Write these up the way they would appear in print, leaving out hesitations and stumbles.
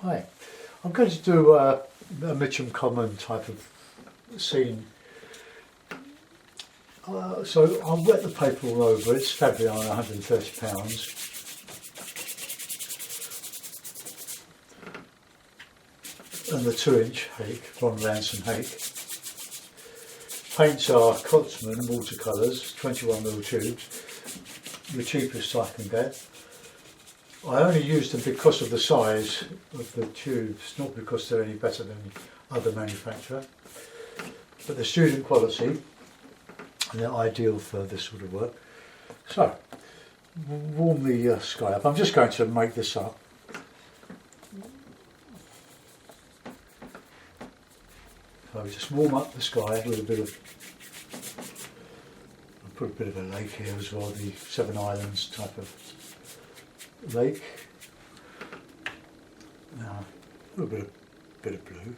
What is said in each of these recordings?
Hi, I'm going to do a Mitcham Common type of scene. So I'll wet the paper all over. It's fabric on £130 and the 2-inch hake, Ron Ransom hake. Paints are Cotsman watercolours, 21mm tubes, the cheapest I can get. I only use them because of the size of the tubes, not because they're any better than other manufacturer. But they're student quality and they're ideal for this sort of work. So, warm the sky up. I'm just going to make this up. So we just warm up the sky with a bit of, I'll put a bit of a lake here as well, the Seven Islands type of lake. Now a little bit of blue.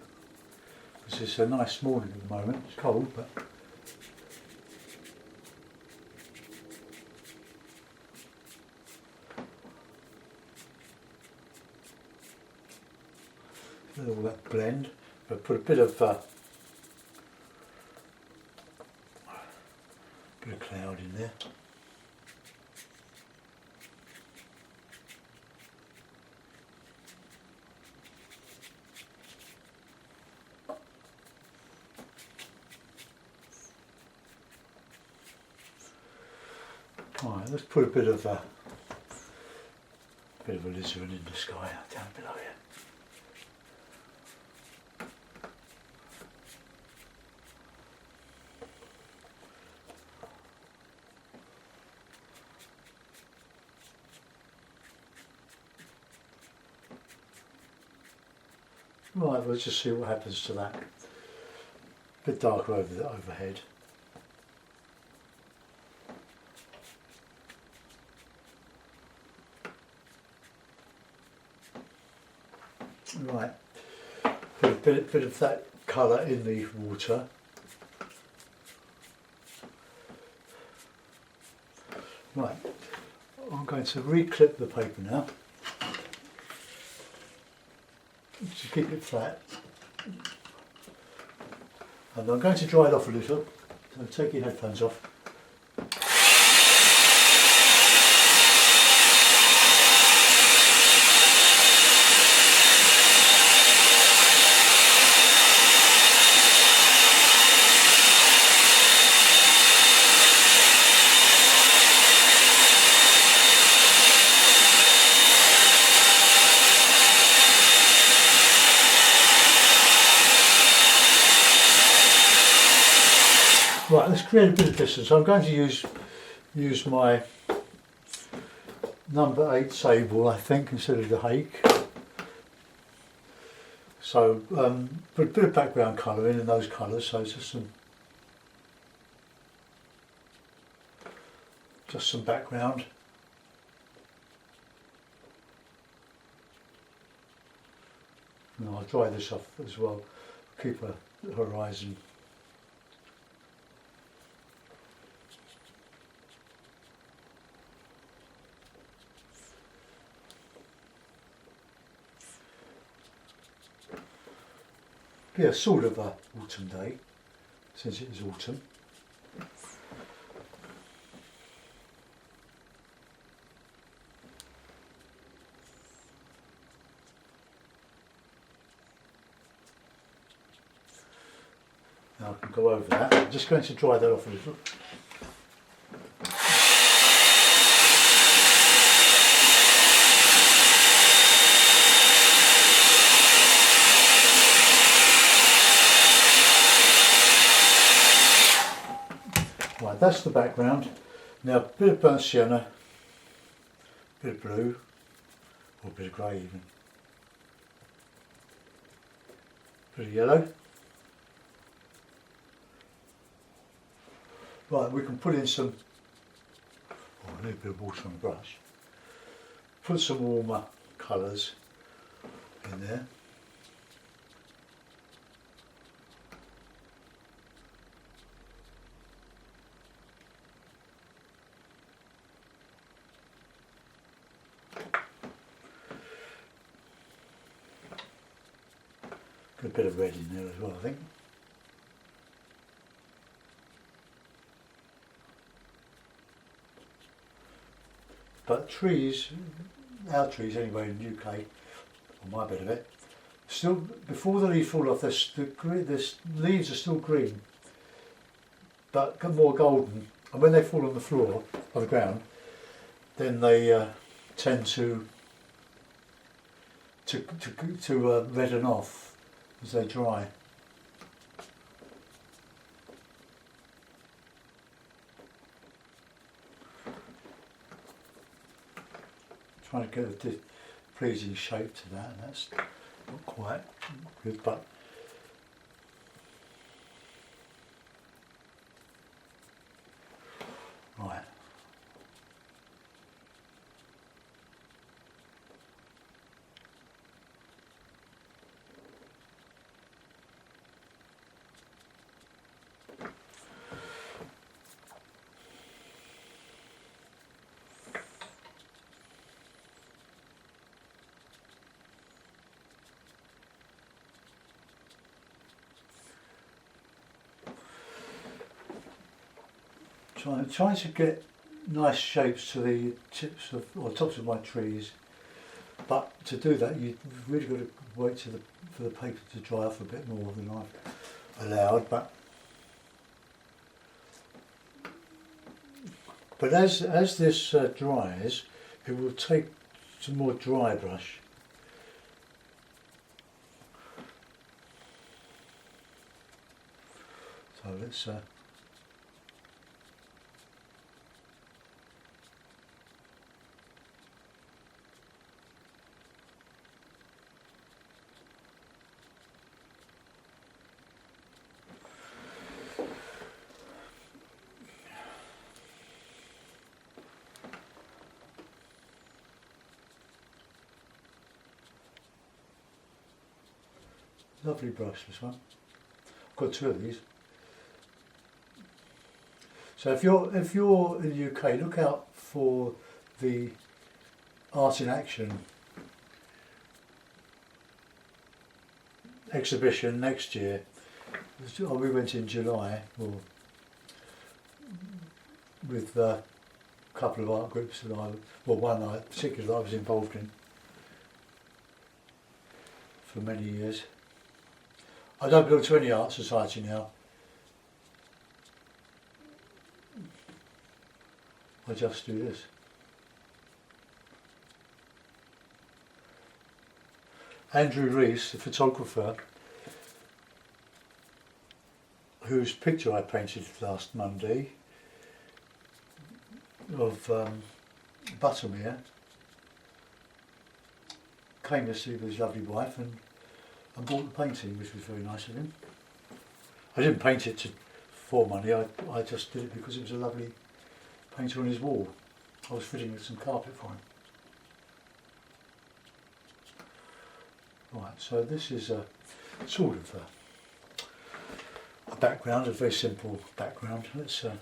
This is a nice morning at the moment. It's cold, but all that blend. But put a bit of cloud in there. Right, let's put a bit of alizarin in the sky down below here. Right, we'll just see what happens to that. A bit darker over the overhead. Right, put a bit of that colour in the water. Right, I'm going to reclip the paper now. To keep it flat, and I'm going to dry it off a little, so take your headphones off. Right, let's create a bit of distance. I'm going to use my number 8 sable, I think, instead of the hake. So put a bit of background colour in those colours. So just some background. And I'll dry this off as well. Keep a horizon. Be a sort of a autumn day, since it is autumn. Now I can go over that. I'm just going to dry that off a little. Right, that's the background. Now a bit of burnt sienna, a bit of blue, or a bit of grey even. A bit of yellow. Right, we can put in some, I need a bit of water on the brush. Put some warmer colours in there. Got a bit of red in there as well, I think. But trees, our trees anyway in the UK, or my bit of it, still before the leaves fall off, the leaves are still green, but more golden. And when they fall on the floor, on the ground, then they tend to redden off as they dry. Trying to get a pleasing shape to that, and that's not quite good, but right. Trying to get nice shapes to the tips of or tops of my trees, but to do that you've really got to wait for the paper to dry off a bit more than I've allowed. But as this dries, it will take some more dry brush. So let's lovely brush, this one. I've got two of these. So if you're in the UK, look out for the Art in Action exhibition next year. We went in July, with a couple of art groups that one particularly that I was involved in for many years. I don't belong to any art society now. I just do this. Andrew Rees, the photographer, whose picture I painted last Monday of Buttermere, came to see with his lovely wife and bought the painting, which was very nice of him. I didn't paint it for money, I just did it because it was a lovely painter on his wall. I was fitting with some carpet for him. Right, so this is a sort of a background, a very simple background. Let's get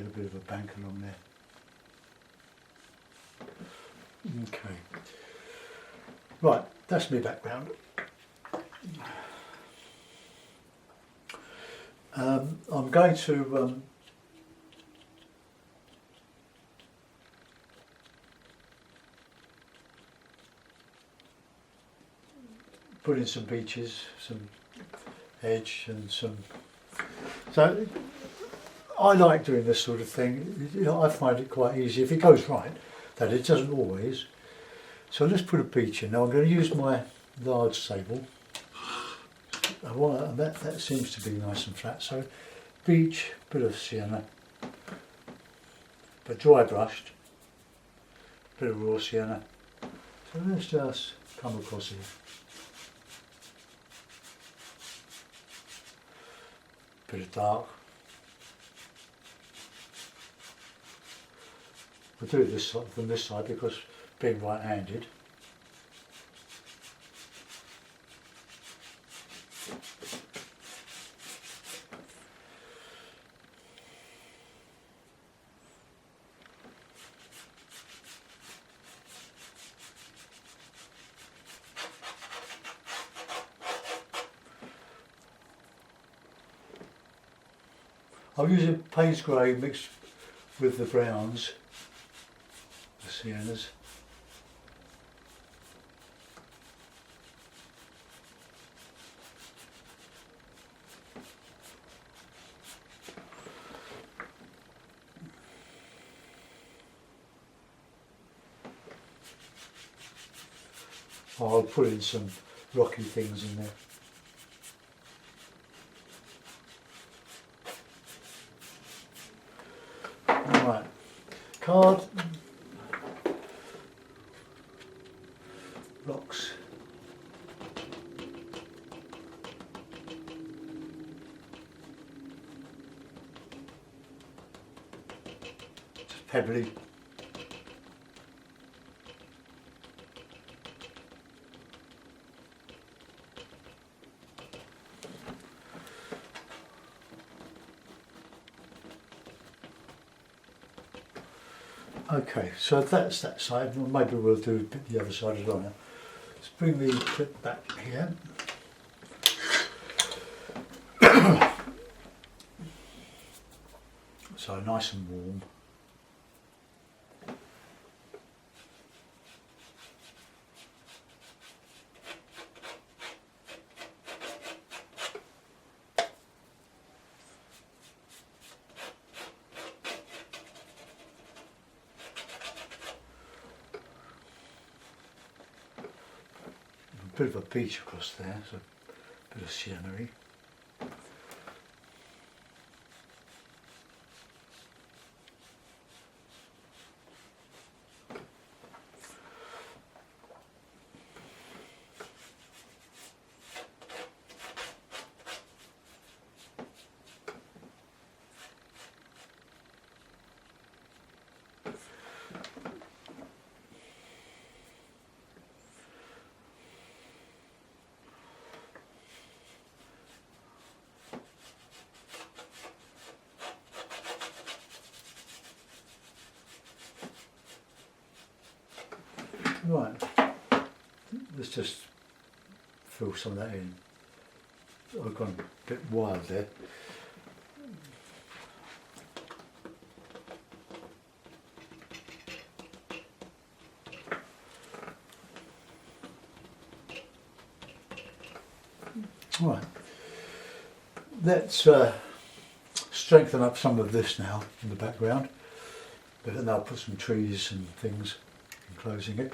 a bit of a bank along there. Okay. Right, that's my background. I'm going to put in some beaches, some edge and some... So I like doing this sort of thing. I find it quite easy, if it goes right, that it doesn't always. So let's put a beach in. Now I'm going to use my large sable. That seems to be nice and flat. So beach, bit of sienna, but dry brushed, bit of raw sienna. So let's just come across here. Bit of dark. I'll do it from this side because being right-handed. I'm using Payne's grey mixed with the browns, the siennas. I'll put in some rocky things in there. Right, card, rocks. Just pebbly. Okay, so that's that side. Well, maybe we'll do a bit the other side as well now. Let's bring the clip back here. So nice and warm. A bit of a beach across there, so a bit of scenery. Right, let's just fill some of that in. I've gone a bit wild there. Right, let's strengthen up some of this now in the background, but then I'll put some trees and things enclosing it,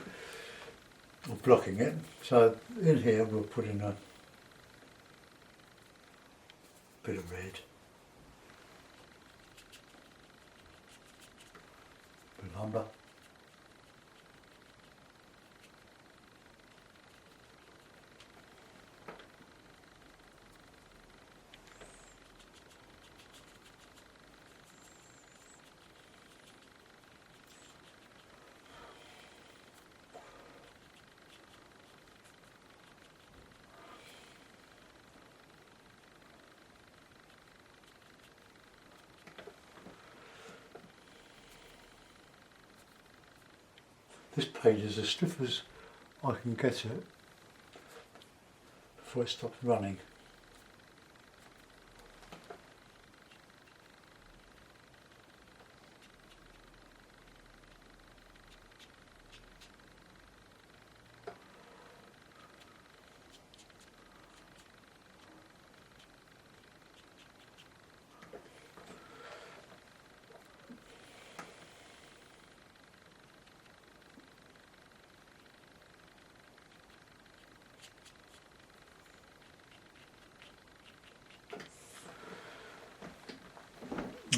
or blocking it. So in here we'll put in a bit of red, a bit of umber, this page is as stiff as I can get it before it stops running.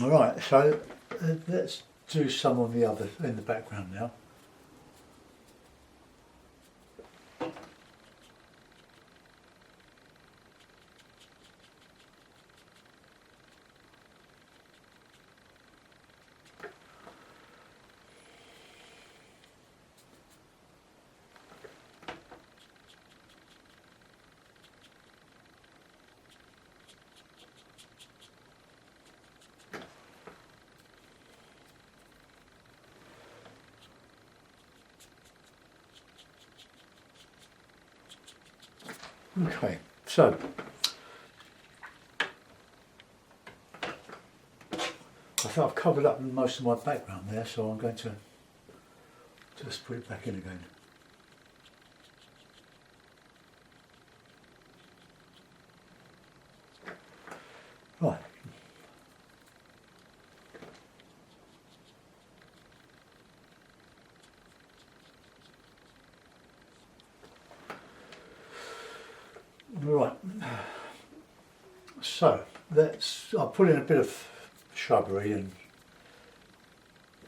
Alright, so let's do some on the other in the background now. Okay, so think I've covered up most of my background there, so I'm going to just put it back in again. Right. Right. So I'll put in a bit of shrubbery and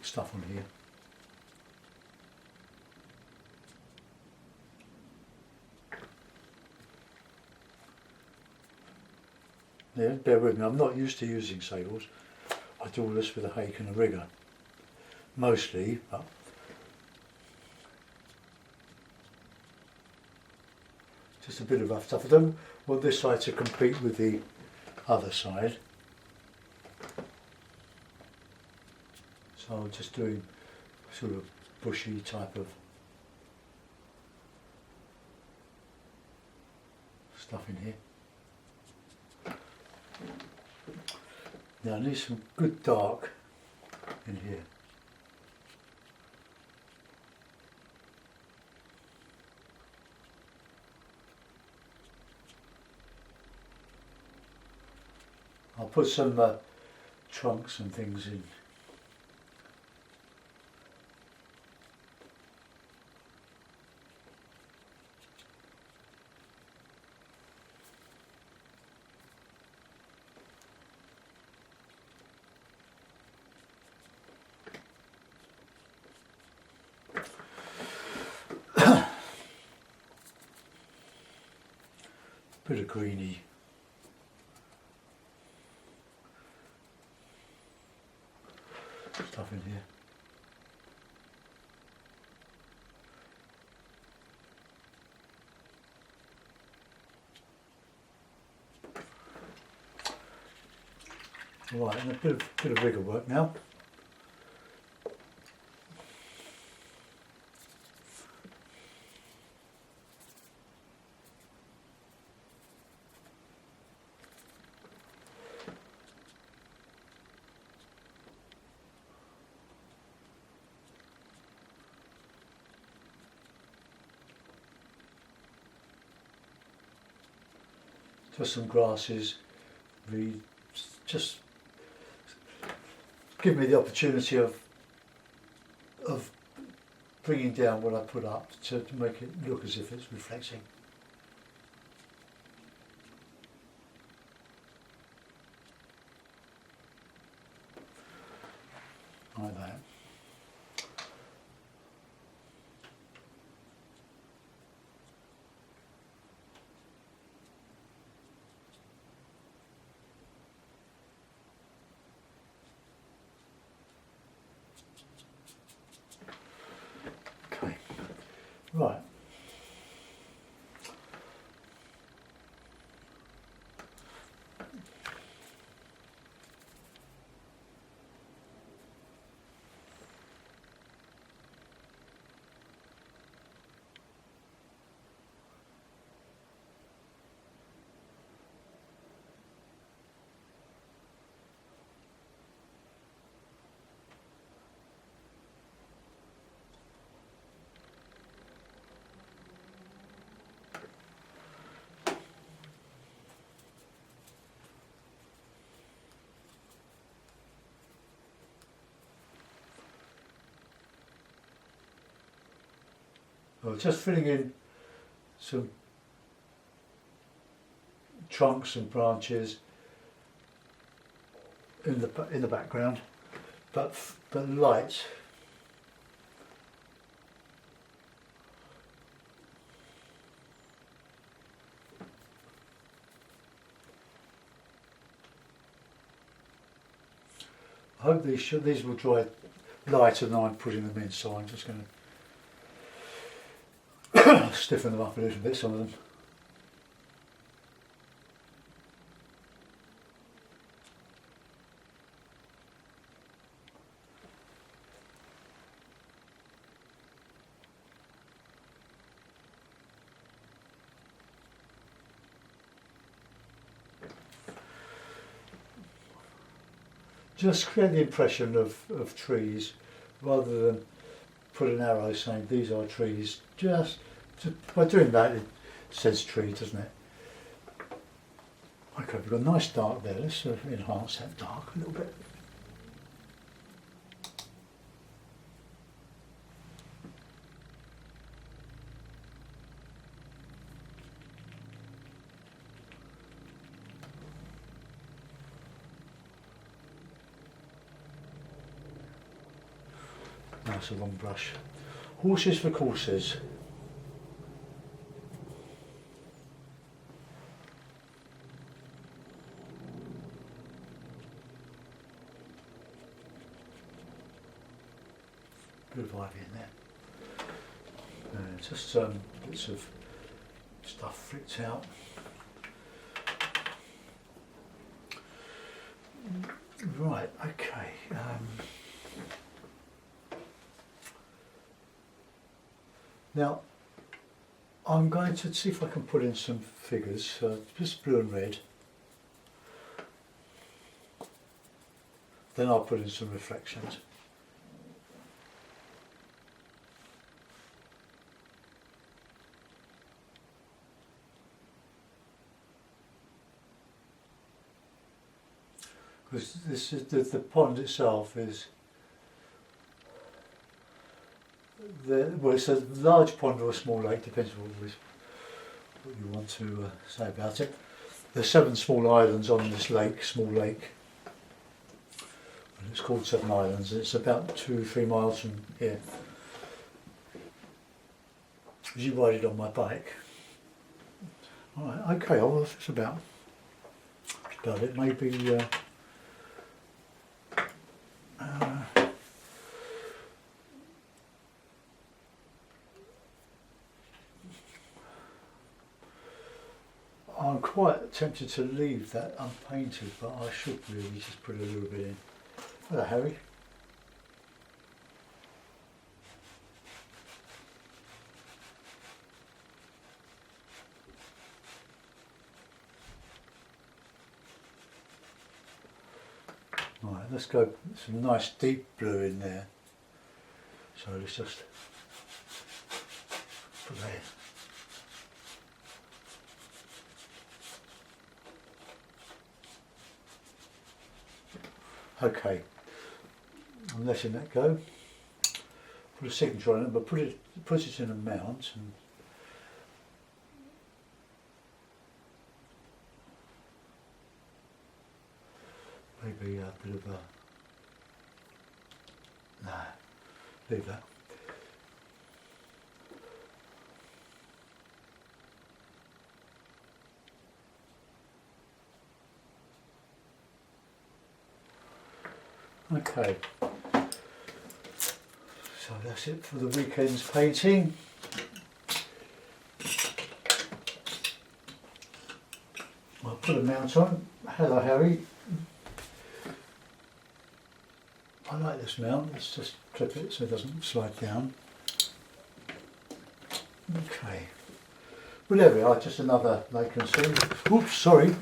stuff on here. Yeah, bear with me, I'm not used to using saddles. I do all this with a hake and a rigger, mostly, but just a bit of rough stuff. I don't want this side to compete with the other side, so I'm just doing sort of bushy type of stuff in here. Now I need some good dark in here. I'll put some trunks and things in. Bit of greeny. Stuff in here. Right, and a bit of rigger work now. Just some grasses, just give me the opportunity of bringing down what I put up to make it look as if it's reflecting. Like that. Okay, right. Well, just filling in some trunks and branches in the background, but light. I hope these will dry lighter than I'm putting them in, so I'm just going to stiffen them up a little bit, some of them. just create the impression of trees rather than put an arrow saying these are trees. By doing that, it says tree, doesn't it? Okay, we've got a nice dark there. Let's enhance that dark a little bit. Nice a long brush. Horses for courses. Bit of ivy in there. Just bits of stuff flicked out. Right, okay. Now, I'm going to see if I can put in some figures, just blue and red. Then I'll put in some reflections. Because this is the pond itself is well, it's a large pond or a small lake, depends on what you want to say about it. There's 7 small islands on this lake, small lake, and it's called 7 Islands. It's about 2-3 miles from here. As you ride it on my bike. Alright, okay, well that's about it. Maybe I'm quite tempted to leave that unpainted, but I should really just put a little bit in. Hello, Harry. Right, let's go some nice deep blue in there. So let's just put that in. Okay, I'm letting that go. Put a signature on it, but put it in a mount. And maybe a bit of a... Nah, leave that. Okay, so that's it for the weekend's painting. I'll put a mount on. Hello, Harry. I like this mount. Let's just clip it so it doesn't slide down. Okay. Well, there we are. Just another lake and sea. Oops, sorry.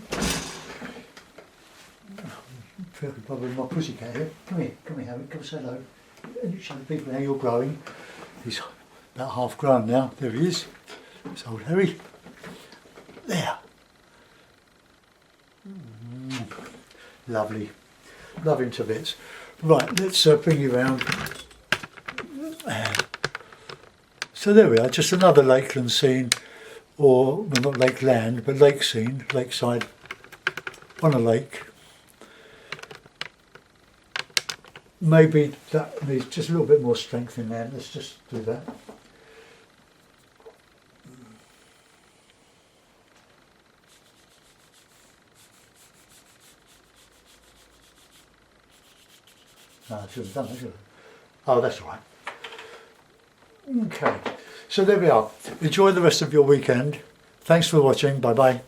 Probably my pussycat here. Come here, Harry, come say hello. And you show the people how you're growing. He's about half grown now. There he is. It's old Harry. There. Lovely. Love him to bits. Right, let's bring you round. So there we are, just another lakeland scene, or, well, not lakeland, but lake scene, lakeside, on a lake. Maybe that needs just a little bit more strength in there. Let's just do that. No, I should have done that, should I? Oh, that's all right. Okay, so there we are. Enjoy the rest of your weekend. Thanks for watching. Bye bye.